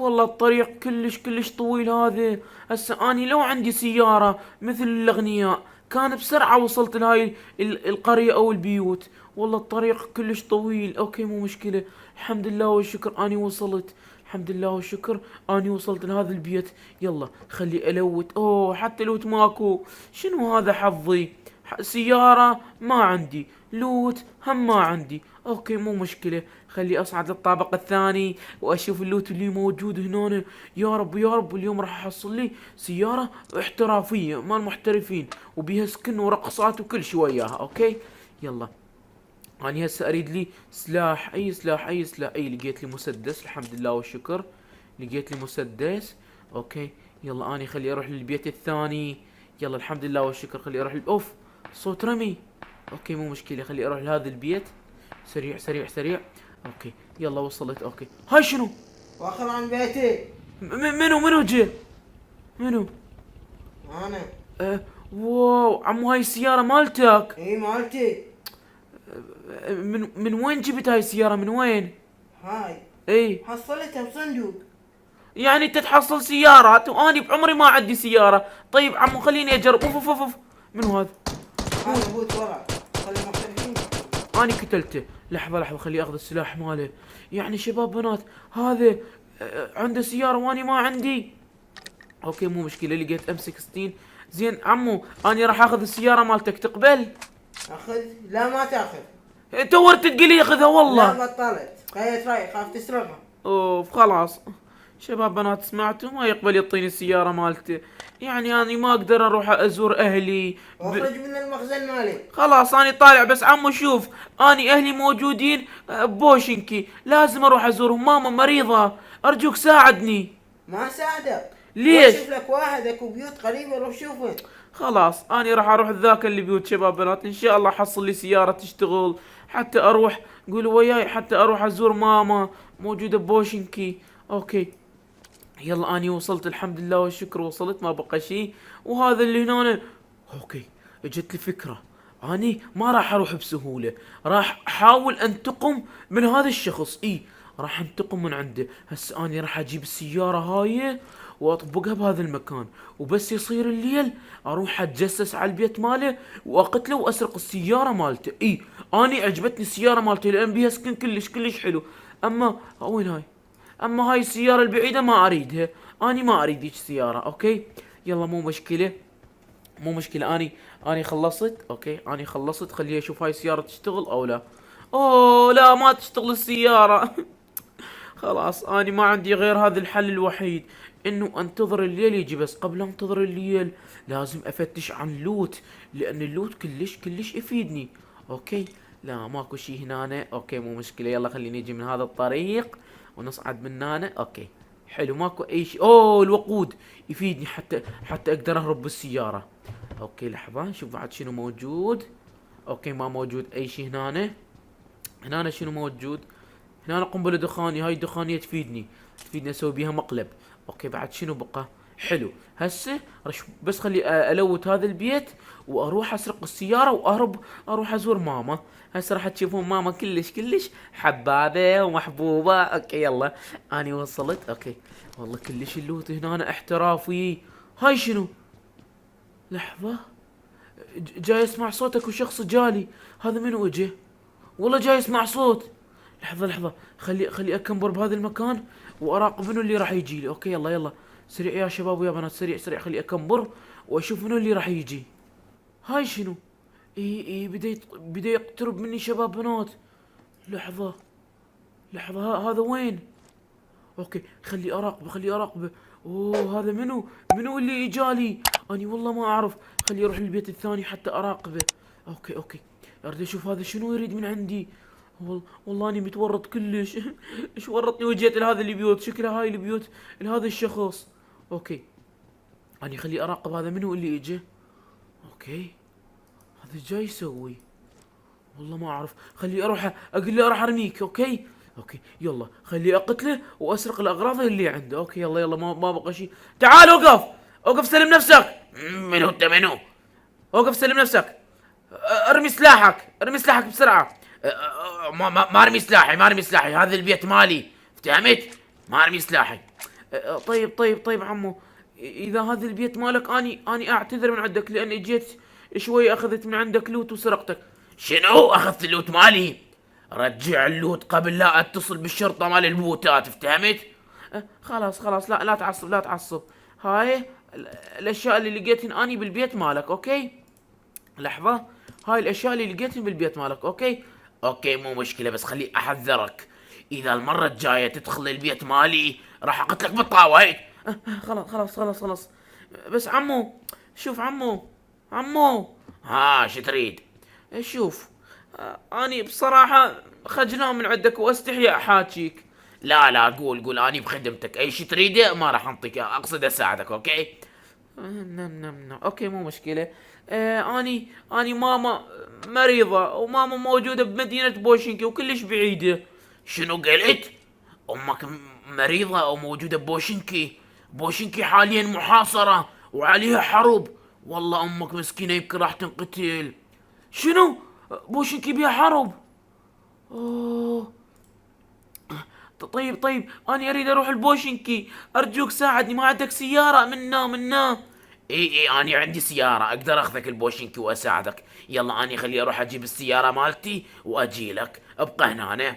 والله الطريق كلش طويل هذا. هسه اني لو عندي سيارة مثل الاغنياء كان بسرعة وصلت لهاي القرية او البيوت. والله الطريق كلش طويل. اوكي مو مشكلة. الحمد لله والشكر اني وصلت. الحمد لله والشكر اني وصلت لهذا البيت. يلا خلي الوت. اوه حتى لوت ماكو. شنو هذا حظي؟ سيارة ما عندي، لوت هم ما عندي. اوكي مو مشكلة. خلي اصعد للطابق الثاني واشوف اللوت اللي موجود هنا. يا رب يا رب اليوم راح احصل لي سيارة احترافية مال محترفين وبيها سكن ورقصات وكل شي وياها. اوكي يلا. اني هسه اريد لي سلاح. اي سلاح اي سلاح. اي لقيت لي مسدس الحمد لله والشكر. لقيت لي مسدس. اوكي يلا اني خلي اروح للبيت الثاني. يلا الحمد لله والشكر. خلي اروح اوف صوت رمي. اوكي مو مشكلة. خلي اروح لهذا البيت. سريع سريع سريع. اوكي يلا وصلت. اوكي هاي شنو؟ واخر عن بيتي. منو جه؟ منو؟ انا. واو عمو هاي السيارة مالتك؟ اي مالتي. من وين جبت هاي السيارة؟ من وين؟ هاي اي حصلتها بصندوق. يعني انت تحصل سيارات واني بعمري ما عندي سيارة. طيب عمو خليني اجرب. اوف اوف اوف أوف. منو هذا؟ هذا بوت ورا. خلي المحترفين. اني قتلته. لحظة لحظة خلي اخذ السلاح ماله. يعني شباب بنات هذا عنده سيارة واني ما عندي. اوكي مو مشكلة. لقيت ام 16. زين عمو اني راح اخذ السيارة مالتك تقبل؟ اخذ؟ لا ما تاخذ. تورت تقلي اخذها والله. لا بطلت. خيت راي خاف تسرقها. اوف خلاص. شباب بنات سمعتوا ما يقبل يعطيني السيارة مالته. يعني اني ما اقدر اروح ازور اهلي واخرج من المخزن مالي. خلاص اني طالع. بس عمو شوف اني اهلي موجودين بوشنكي لازم اروح ازورهم. ماما مريضة ارجوك ساعدني. ما ساعدك. ليش؟ شوف لك واحد اكو بيوت قريبة روح شوفه. خلاص اني راح اروح ذاك اللي بيوت شباب بنات. ان شاء الله احصل لي سيارة تشتغل حتى اروح. قولوا وياي حتى اروح ازور ماما موجودة بوشنكي. اوكي يلا اني وصلت الحمد لله والشكر. وصلت ما بقى شيء. وهذا اللي هنا. اوكي اجت لي فكرة. اني ما راح اروح بسهولة. راح احاول انتقم من هذا الشخص. راح انتقم من عنده. هسه اني راح اجيب السيارة هاي واطبقها بهذا المكان. وبس يصير الليل اروح اتجسس على البيت ماله واقتله واسرق السيارة مالته. اني عجبتني السيارة مالته لان بيها سكن كلش حلو. اما وين هاي؟ اما هاي السيارة البعيدة ما اريدها. اني ما اريد هيك سيارة. اوكي يلا مو مشكلة. مو مشكلة. اني خلصت. اوكي اني خلصت. خليني اشوف هاي السيارة تشتغل او لا. اوه لا ما تشتغل السيارة. خلاص اني ما عندي غير هذا الحل الوحيد انه انتظر الليل يجي. بس قبل انتظر الليل لازم افتش عن لوت لان اللوت كلش يفيدني. اوكي لا ماكو شي هنا. اوكي مو مشكلة. يلا خليني نجي من هذا الطريق ونصعد من هنا. اوكي حلو ماكو اي شيء. اوه الوقود يفيدني حتى اقدر اهرب بالسيارة. اوكي لحظة نشوف بعد شنو موجود. اوكي ما موجود اي شيء هنا شنو موجود؟ هنا قنبلة دخانية. هاي الدخانية تفيدني اسوي بيها مقلب. اوكي بعد شنو بقى؟ حلو هسه بس خلي الوت هذا البيت واروح اسرق السيارة واهرب. اروح ازور ماما. هسه راح تشوفون ماما كلش حبابة ومحبوبة. اوكي يلا اني وصلت. اوكي والله كلش اللوت هنا احترافي. هاي شنو؟ لحظة جاي اسمع صوتك وشخص جالي. هذا منو اجى؟ والله جاي اسمع صوت. لحظة خلي اكمبر بهذا المكان واراقب منو اللي راح يجي لي. اوكي يلا سريع يا شباب ويا بنات. سريع خلي اكمبر واشوف منو اللي راح يجي. هاي شنو؟ اي بدا يقترب مني شباب بنات. لحظة هذا وين؟ اوكي خلي اراقبه. اوه هذا منو اللي اجالي؟ اني والله ما اعرف. خلي اروح للبيت الثاني حتى اراقبه. اوكي اريد اشوف هذا شنو يريد من عندي. والله اني متورط كلش. ايش ورطني وجيت لهذا البيوت. شكلها هاي البيوت لهذا الشخص. اوكي اني خلي اراقب هذا منو اللي اجى. اوكي هذا جاي يسوي. والله ما اعرف. خلي اروح اقول له راح ارميك. اوكي يلا خلي اقتله واسرق الاغراض اللي عنده. اوكي يلا ما بقى شيء. تعال اوقف سلم نفسك. منو انت منو؟ اوقف سلم نفسك. ارمي سلاحك بسرعة. ما ارمي سلاحي. هذا البيت مالي. فهمت؟ ما ارمي سلاحي. طيب عمو، اذا هذا البيت مالك اني اعتذر من عندك، لاني جيت شوي اخذت من عندك لوت وسرقتك. شنو اخذت اللوت مالي؟ رجع اللوت قبل لا اتصل بالشرطة مال البوتات، فهمت؟ خلاص، لا تعصب لا تعصب. هاي الاشياء اللي لقيتهن اني بالبيت مالك، اوكي؟ لحظة، هاي الاشياء اللي لقيتهن بالبيت مالك، اوكي؟ اوكي مو مشكلة، بس خلي احذرك، اذا المرة الجاية تدخل البيت مالي راح اقتلك بالطاوة. هيك خلاص. بس عمو، شوف عمو، ها شو تريد؟ شوف، اني بصراحة خجلان من عندك واستحي احاكيك. لا قول اني بخدمتك، اي شي تريده ما راح انطيك، اقصد اساعدك. اوكي نعم اوكي مو مشكلة. اني ماما مريضة، وماما موجودة بمدينة بوشنكي وكلش بعيدة. شنو قلت؟ امك مريضة او موجودة بوشنكي؟ بوشنكي حاليا محاصرة وعليها حرب، والله امك مسكينة يمكن راح تنقتل. شنو؟ بوشنكي بيها حرب؟ اوه. طيب اني اريد اروح البوشنكي، ارجوك ساعدني، ما عندك سيارة منا؟ اي اني عندي سيارة اقدر اخذك البوشنكي واساعدك. يلا اني خلي اروح اجيب السيارة مالتي واجي لك، ابقى هنا.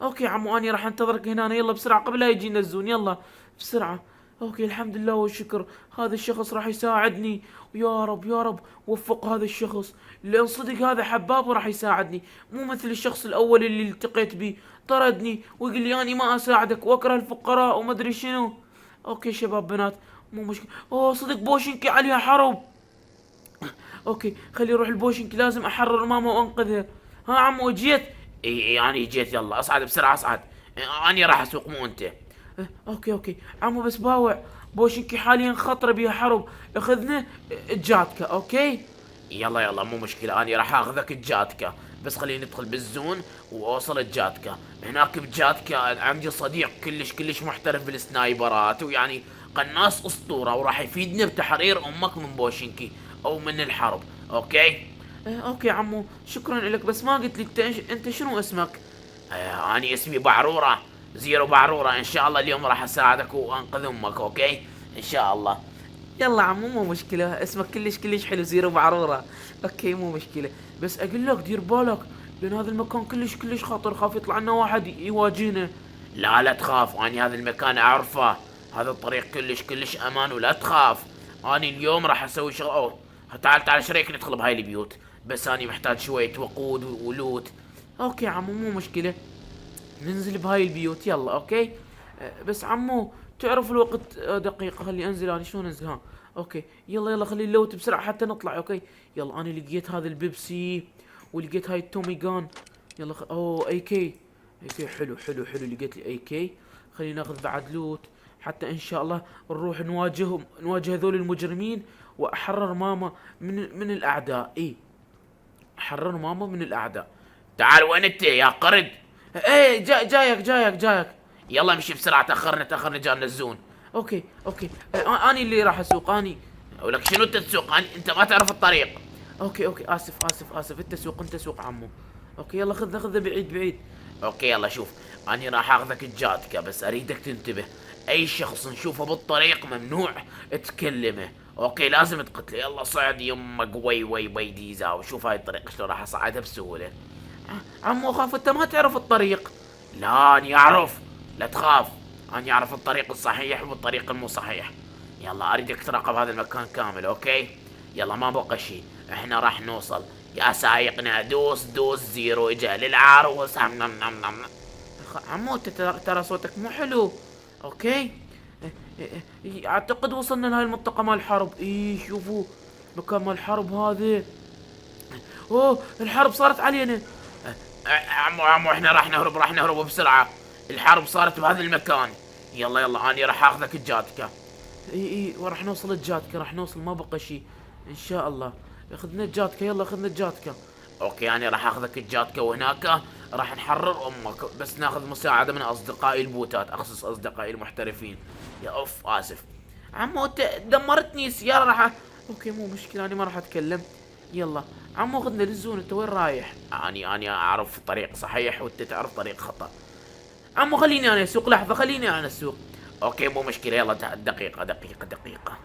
اوكي عمو، اني راح انتظرك هنا، يلا بسرعة قبل لا يجي ينزلون، يلا بسرعة. اوكي الحمد لله والشكر، هذا الشخص راح يساعدني، ويا رب وفق هذا الشخص، لان صدق هذا حباب وراح يساعدني، مو مثل الشخص الاول اللي التقيت به طردني ويقول لي اني ما اساعدك واكره الفقراء وما ادري شنو. اوكي شباب بنات، مو مشكلة. اوه صدق بوشنكي عليها حرب. اوكي خلي اروح البوشنكي، لازم احرر ماما وانقذها. ها عمو جيت؟ اي اني جيت، يلا اصعد بسرعة اصعد، اني راح اسوق مو انت. اوكي عمو، بس باوع، بوشنكي حاليا خطرة بيها حرب، اخذنا الجاتكا. اوكي يلا مو مشكلة، اني راح اخذك الجاتكا، بس خليني ندخل بالزون واوصل الجاتكا. هناك بجاتكا عندي صديق كلش محترف بالسنايبرات، ويعني قناص اسطورة، وراح يفيدنا بتحرير امك من بوشنكي او من الحرب. اوكي اوكي عمو، شكرا لك، بس ما قلت لي انت شنو اسمك؟ اني اسمي بعرورة، زيرو بعرورة. ان شاء الله اليوم راح اساعدك وانقذ امك. اوكي ان شاء الله. يلا عمو مو مشكلة، اسمك كلش حلو، زيرو بعرورة. اوكي مو مشكلة، بس اقول لك دير بالك، لان هذا المكان كلش خطر، خاف يطلع لنا واحد يواجهنا. لا تخاف، اني هذا المكان اعرفه، هذا الطريق كلش امان، ولا تخاف. اني اليوم راح اسوي شغل. اوه تعال شريك ندخل بهاي البيوت، بس اني محتاج شوية وقود ولوت. اوكي عمو مو مشكلة، ننزل بهاي البيوت، يلا اوكي. بس عمو تعرف الوقت دقيقة، خلي انزل، انا شلون انزل؟ ها اوكي يلا خلي اللوت بسرعة حتى نطلع. اوكي يلا، انا لقيت هذا البيبسي ولقيت هاي التومي جان. يلا اوه اي كي حلو، لقيت لي اي كي. خلينا ناخذ بعد لوت حتى ان شاء الله نروح نواجه هذول المجرمين، واحرر ماما من الاعداء. احرر ماما من الاعداء. تعال وين انت يا قرد؟ ايه جايك. يلا امشي بسرعة، تأخرنا جانا الزون. اوكي اني اللي راح اسوق، اني. ولك شنو انت تسوق؟ انت ما تعرف الطريق. اوكي اسف، انت سوق عمو. اوكي يلا خذ بعيد. اوكي يلا شوف، اني راح اخذك الجاتكا، بس اريدك تنتبه، اي شخص نشوفه بالطريق ممنوع تكلمه. اوكي لازم تقتله. يلا صعد يمك، وي ديزا، وشوف هاي الطريق شلون راح اصعدها بسهولة. عمو خاف انت ما تعرف الطريق. لا اني اعرف، لا تخاف، اني اعرف الطريق الصحيح والطريق المو صحيح. يلا اريدك تراقب هذا المكان كامل. اوكي يلا ما بقى شيء، احنا راح نوصل. يا سايقنا دوس زيرو اجا للعروس. عمو انت ترى صوتك مو حلو. اوكي اعتقد وصلنا لهاي المنطقة مال الحرب. شوفوا مكان مال الحرب هذا. اوه الحرب صارت علينا. عمو احنا راح نهرب بسرعة، الحرب صارت بهذا المكان. يلا اني راح اخذك الجاتكا. وراح نوصل الجاتكا، راح نوصل، ما بقى شيء ان شاء الله. اخذنا الجاتكا، يلا اخذنا الجاتكا. اوكي انا راح اخذك الجاتكا، وهناك راح نحرر امك، بس ناخذ مساعدة من اصدقائي البوتات، اخصص اصدقائي المحترفين. يا اوف اسف عمو انت دمرتني السيارة. اوكي مو مشكلة، انا ما راح اتكلم. يلا عمو خذنا للزون، انت وين رايح؟ اني اعرف طريق صحيح وانت تعرف طريق خطأ. عمو خليني انا اسوق، لحظة خليني انا اسوق. اوكي مو مشكله، يلا دقيقه.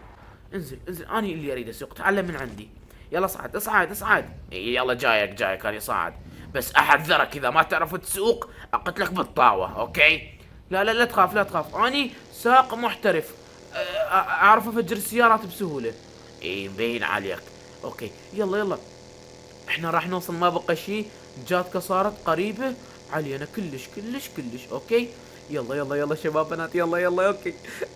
انزل اني اللي اريد اسوق، تعلم من عندي. يلا اصعد. يلا جايك اني صاعد. بس احذرك اذا ما تعرف تسوق اقتلك بالطاوه، اوكي؟ لا تخاف اني سائق محترف. اعرف افجر السيارات بسهوله. مبين عليك. اوكي يلا احنا راح نوصل، ما بقى شيء. جاتكا صارت قريبه علينا كلش. اوكي يلا شباب بنات، يلا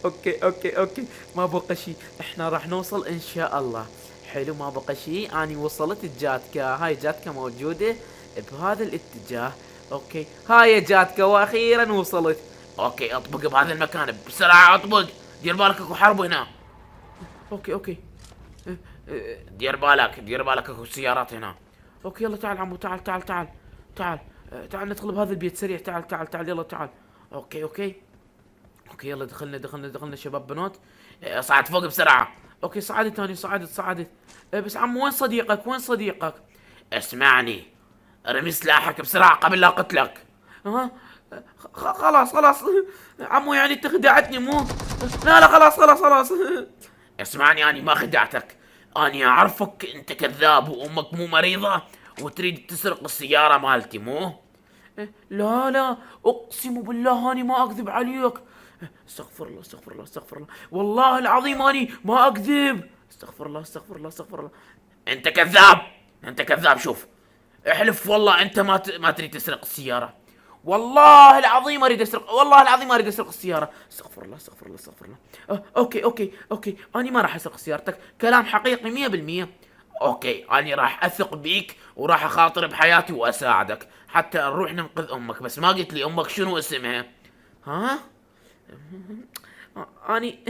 اوكي ما بقى شيء، احنا راح نوصل ان شاء الله. حلو ما بقى شيء، اني وصلت الجاتكا. هاي جاتكا موجوده بهذا الاتجاه. اوكي هاي جاتكا واخيرا وصلت. اوكي اطبق بهذا المكان بسرعه، اطبق. دير بالك اكو حرب هنا. اوكي دير بالك اكو سيارات هنا. اوكي يلا تعال عمو، تعال ندخل بهذا البيت سريع. تعال يلا تعال. اوكي يلا دخلنا شباب بنات. صعد فوق بسرعه. اوكي صعدت اني صعدت. بس عمو وين صديقك؟ اسمعني، ارمي سلاحك بسرعه قبل لا اقتلك. ها خلاص عمو، يعني انت خدعتني مو؟ لا خلاص. اسمعني، اني ما خدعتك، اني اعرفك انت كذاب وامك مو مريضه وتريد تسرق السياره مالتي مو؟ لا اقسم بالله اني ما اكذب عليك. استغفر الله والله العظيم اني ما اكذب. استغفر الله. انت كذاب. شوف، احلف والله انت ما تريد تسرق السياره. والله العظيم اريد اسرق السياره. استغفر الله. اوكي اني ما راح اسرق سيارتك، كلام حقيقي 100%. اوكي اني راح اثق بيك وراح اخاطر بحياتي واساعدك حتى نروح ننقذ امك. بس ما قلت لي امك شنو اسمها؟ ها؟ اني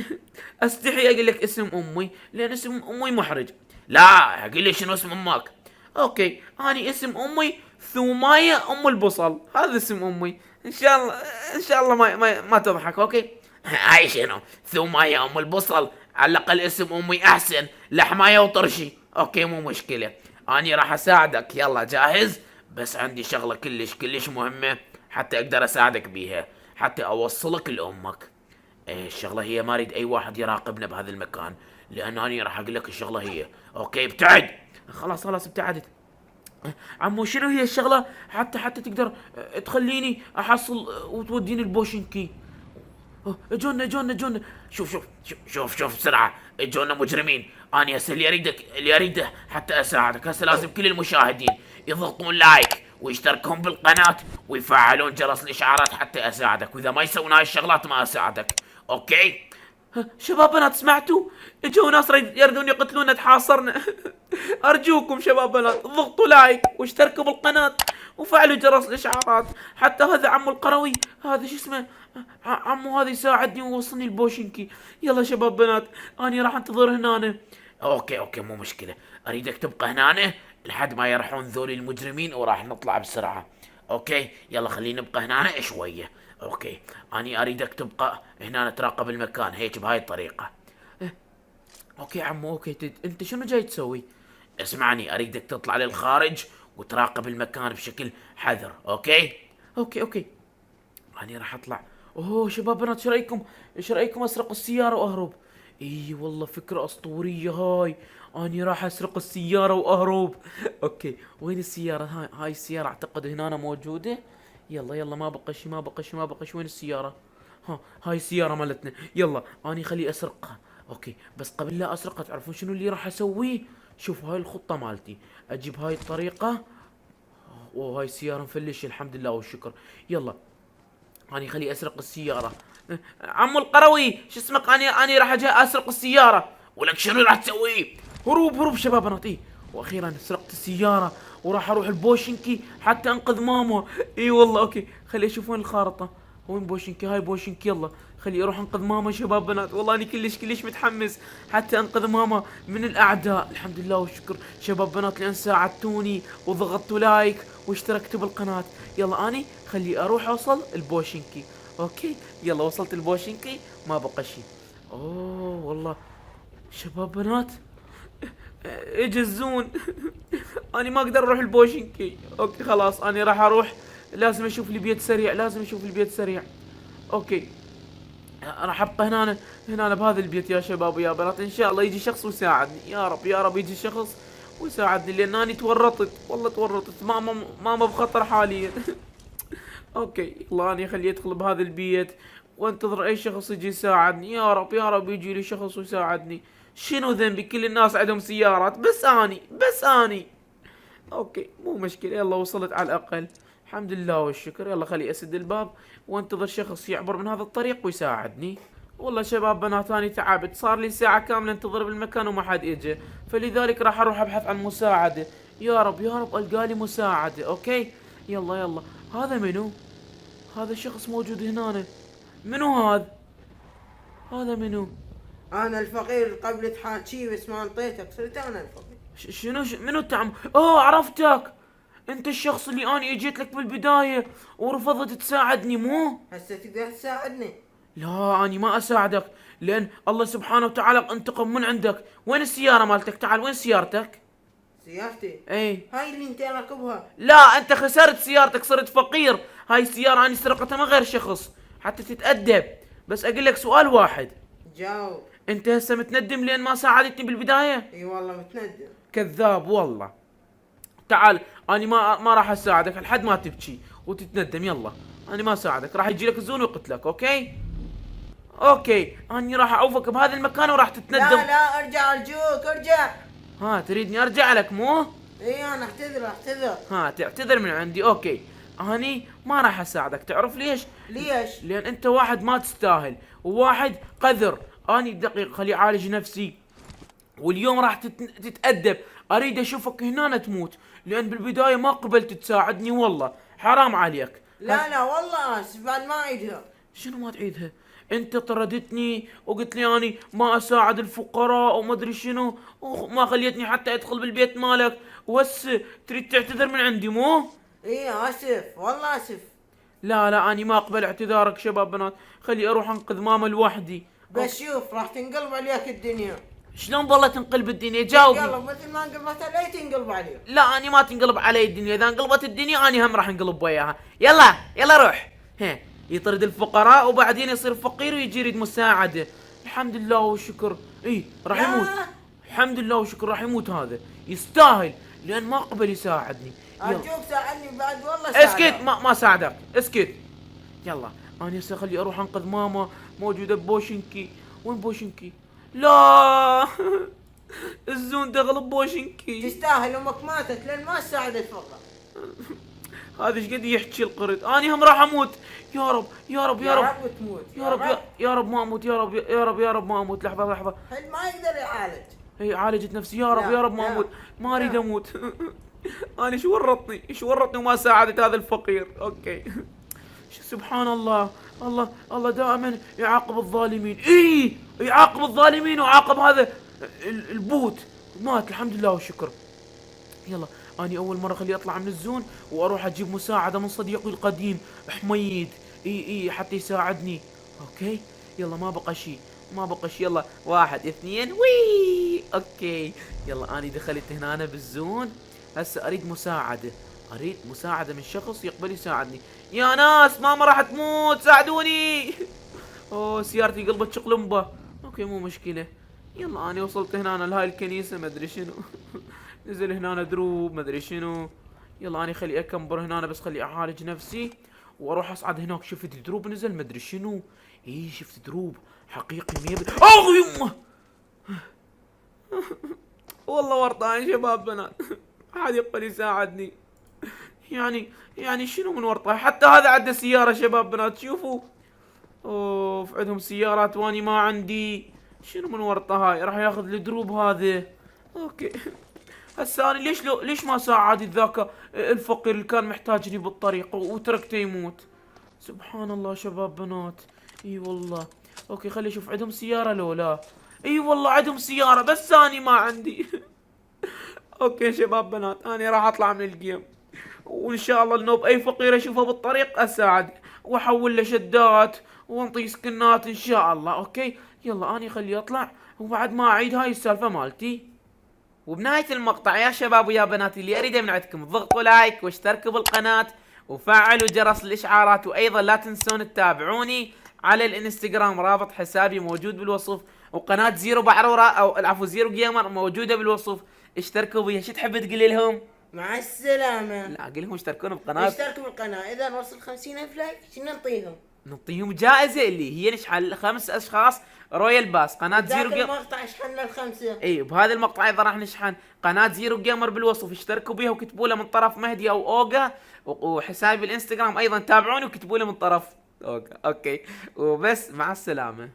استحي اقول لك اسم امي لان اسم امي محرج. لا قل لي شنو اسم امك. اوكي اني اسم امي ثوماية ام البصل، هذا اسم امي. ان شاء الله ما تضحك. اوكي هاي شنو ثوماية ام البصل؟ على الاقل اسم امي احسن، لحماية وطرشي. اوكي مو مشكلة، اني راح اساعدك. يلا جاهز؟ بس عندي شغلة كلش مهمة حتى اقدر اساعدك بيها، حتى اوصلك لامك. الشغلة هي ما اريد اي واحد يراقبنا بهذا المكان، لان اني راح اقول لك الشغلة هي. اوكي ابتعد. خلاص ابتعدت. عمو شنو هي الشغلة حتى تقدر تخليني احصل وتوديني البوشنكي؟ جونا. شوف بسرعة، اجونا مجرمين. اني هسه اللي اريده حتى اساعدك. هسه لازم كل المشاهدين يضغطون لايك ويشتركون بالقناة ويفعلون جرس الاشعارات حتى اساعدك، واذا ما يسوون هاي الشغلات ما اساعدك. اوكي شباب بنات سمعتوا؟ اجوا ناس يريدون يقتلونا، تحاصرنا. ارجوكم شباب بنات ضغطوا لايك واشتركوا بالقناة وفعلوا جرس الاشعارات. حتى هذا عمو القروي، هذا شو اسمه، عمو هذا يساعدني ويوصلني البوشنكي. يلا شباب بنات اني راح انتظر هنا. اوكي مو مشكلة، اريدك تبقى هنا لحد ما يرحون ذولي المجرمين وراح نطلع بسرعة. اوكي يلا خلينا نبقى هنا شوية. اوكي اني اريدك تبقى هنا تراقب المكان هيك بهاي الطريقة. اوكي عمو اوكي. انت شنو جاي تسوي؟ اسمعني، اريدك تطلع للخارج وتراقب المكان بشكل حذر. اوكي اني راح اطلع. اوه شباب بنات ايش رايكم اسرق السيارة واهرب؟ اي والله فكرة اسطورية هاي. اني راح اسرق السيارة واهرب. اوكي وين السيارة؟ هاي السيارة اعتقد هنا موجودة. يلا ما بقى شي. وين السيارة؟ هاي السيارة مالتنا. يلا اني خلي اسرقها. اوكي بس قبل لا اسرقها تعرفون شنو اللي راح اسويه؟ شوفوا هاي الخطة مالتي، اجيب هاي الطريقة. وهاي السيارة مفلشة الحمد لله والشكر. يلا اني خلي اسرق السيارة. عمو القروي شو اسمك؟ اني راح اجي اسرق السيارة. ولك شنو راح تسوي؟ هروب شباب بنات. واخيرا سرقت السيارة وراح اروح البوشنكي حتى انقذ ماما. اي والله. اوكي خلي اشوف وين الخارطة، وين بوشنكي؟ هاي بوشنكي. يلا خلي اروح انقذ ماما شباب بنات. والله اني كلش متحمس حتى انقذ ماما من الاعداء. الحمد لله والشكر شباب بنات لان ساعدتوني وضغطتوا لايك واشتركتوا بالقناة. يلا اني خلي اروح اوصل البوشنكي. اوكي يلا وصلت البوشنكي ما بقى شيء. اوه والله شباب بنات اجى الزون. اني ما اقدر اروح البوشنكي. اوكي خلاص اني راح اروح، لازم اشوف لي بيت سريع. اوكي راح ابقى هنا بهذا البيت يا شباب ويا بنات. ان شاء الله يجي شخص ويساعدني، يا رب يا رب يجي شخص ويساعدني، لان اني تورطت والله تورطت. ماما بخطر حاليا. اوكي يلا اني خليه يدخل بهذا البيت وانتظر اي شخص يجي يساعدني. يا رب يا رب يجي لي شخص ويساعدني. شنو ذنبي؟ كل الناس عندهم سيارات بس اني. اوكي مو مشكلة، يلا وصلت على الاقل، الحمد لله والشكر. يلا خلي اسد الباب وانتظر شخص يعبر من هذا الطريق ويساعدني. والله شباب بنات اني تعبت، صار لي ساعة كاملة انتظر بالمكان وما حد اجى، فلذلك راح اروح ابحث عن مساعدة. يا رب يا رب القى لي مساعدة. اوكي يلا. هذا منو؟ هذا شخص موجود هنا. منو هذا منو؟ انا الفقير قبل تحاكي بس ما انطيتك، صرت انا الفقير. شنو منو تعم؟ اوه عرفتك، انت الشخص اللي انا اجيت لك بالبداية ورفضت تساعدني مو؟ هسه تقدر تساعدني؟ لا اني ما اساعدك، لان الله سبحانه وتعالى انتقم من عندك. وين السيارة مالتك؟ تعال وين سيارتك؟ سيارتي؟ اي هاي اللي انت راكبها. لا انت خسرت سيارتك، صرت فقير. هاي السيارة اني سرقتها من غير شخص حتى تتأدب. بس اقول لك سؤال واحد، جاوب. انت هسه متندم لان ما ساعدتني بالبداية؟ اي والله متندم. كذاب والله. تعال اني ما راح اساعدك لحد ما تبكي وتتندم. يلا اني ما اساعدك، راح يجي لك الزون ويقتلك. اوكي اني راح اعوفك بهذا المكان وراح تتندم. لا ارجع ارجوك ارجع. ها تريدني ارجع لك مو؟ اي انا اعتذر. ها تعتذر من عندي. اوكي اني ما راح اساعدك، تعرف ليش؟ لان انت واحد ما تستاهل وواحد قذر. اني دقيقة خلي اعالج نفسي، واليوم راح تتأدب. اريد اشوفك هنا تموت، لان بالبداية ما قبلت تساعدني. والله حرام عليك. لا والله اسف، بعد ما اعيدها. شنو ما تعيدها؟ انت طردتني وقلت لي اني ما اساعد الفقراء وما ادري شنو، وما خليتني حتى ادخل بالبيت مالك، وهسه تريد تعتذر من عندي مو؟ اي اسف والله اسف. لا اني ما اقبل اعتذارك. شباب بنات خلي اروح انقذ ماما لوحدي. بس شوف راح تنقلب عليك الدنيا. شلون والله تنقلب الدنيا؟ جاوبني. تنقلب مثل ما انقلبت علي تنقلب عليك. لا اني ما تنقلب علي الدنيا، اذا انقلبت الدنيا اني هم راح انقلب وياها. يلا روح. يطرد الفقراء وبعدين يصير فقير ويجي يريد مساعدة. الحمد لله والشكر. راح يموت. الحمد لله والشكر راح يموت. هذا يستاهل لان ما قبل يساعدني. ارجوك ساعدني بعد والله ساعدك. اسكت، ما ساعدك، اسكت. يلا انا هسه خلي اروح انقذ ماما، موجودة ببوشنكي. وين بوشنكي؟ لا. الزون دخل بوشنكي. تستاهل امك ماتت لان ما ساعدت فقط. هذا ايش قد يحكي القرد؟ اني هم راح اموت. يا رب تموت. يا رب ما اموت. يا رب ما اموت. لحظة حد ما يقدر يعالج. عالجت نفسي. يا رب ما اموت. ما اريد اموت. انا ايش ورطني وما ساعدت هذا الفقير. اوكي. سبحان الله. الله دائما يعاقب الظالمين. يعاقب الظالمين وعاقب هذا البوت. مات الحمد لله والشكر. يلا اني اول مرة خلي اطلع من الزون واروح اجيب مساعدة من صديقي القديم حميد. حتى يساعدني. اوكي يلا ما بقى شيء. يلا 1 2 وي. اوكي يلا اني دخلت هنا بالزون. هسه اريد مساعدة من شخص يقبل يساعدني. يا ناس ماما راح تموت، ساعدوني. اوه سيارتي قلبت شقلمبة. اوكي مو مشكلة. يلا اني وصلت هنا لهاي الكنيسة ما ادري شنو. نزل هنا دروب ما ادري شنو. يلا اني خلي اكمبر هنا، بس خلي اعالج نفسي واروح اصعد هناك. شفت دروب نزل ما ادري شنو. شفت دروب حقيقي 100. اوه يمه. والله ورطان شباب بنات. احد يقبل يساعدني. يعني شنو من ورطه؟ حتى هذا عنده سيارة شباب بنات، شوفوا. اوف عندهم سيارات واني ما عندي. شنو من ورطه هاي؟ راح ياخذ الدروب هذا. اوكي. هسه انا ليش ما ساعدت ذاك الفقير اللي كان محتاجني بالطريق وتركته يموت؟ سبحان الله شباب بنات. والله. اوكي خلي اشوف عندهم سيارة لو لا. والله عندهم سيارة بس اني ما عندي. اوكي شباب بنات انا راح اطلع من الجيم، وان شاء الله النوب اي فقير اشوفه بالطريق اساعد واحول له شدات وانطي سكنات ان شاء الله. اوكي يلا اني خلي اطلع وبعد ما اعيد هاي السالفة مالتي. وبنهاية المقطع يا شباب ويا بناتي اللي اريده من عندكم اضغطوا لايك واشتركوا بالقناة وفعلوا جرس الاشعارات، وايضا لا تنسون تتابعوني على الانستغرام، رابط حسابي موجود بالوصف، وقناة زيرو بعرورة او العفو زيرو جيمر موجودة بالوصف، اشتركوا بيها. شو تحب تقولي لهم؟ مع السلامة. لا قل لهم اشتركونا بقناة. اشتركوا بالقناة، إذا نوصل 50,000 لايك شنو نعطيهم؟ نعطيهم جائزة اللي هي نشحن 5 اشخاص رويال باس قناة زيرو ذاك جيمر. المقطع شحنا ال5. اي بهذا المقطع ايضا راح نشحن قناة زيرو جيمر بالوصف، اشتركوا بيها وكتبوا له من طرف مهدي او اوجا، وحسابي الانستغرام ايضا تابعوني وكتبوا له من طرف اوجا. اوكي وبس، مع السلامة.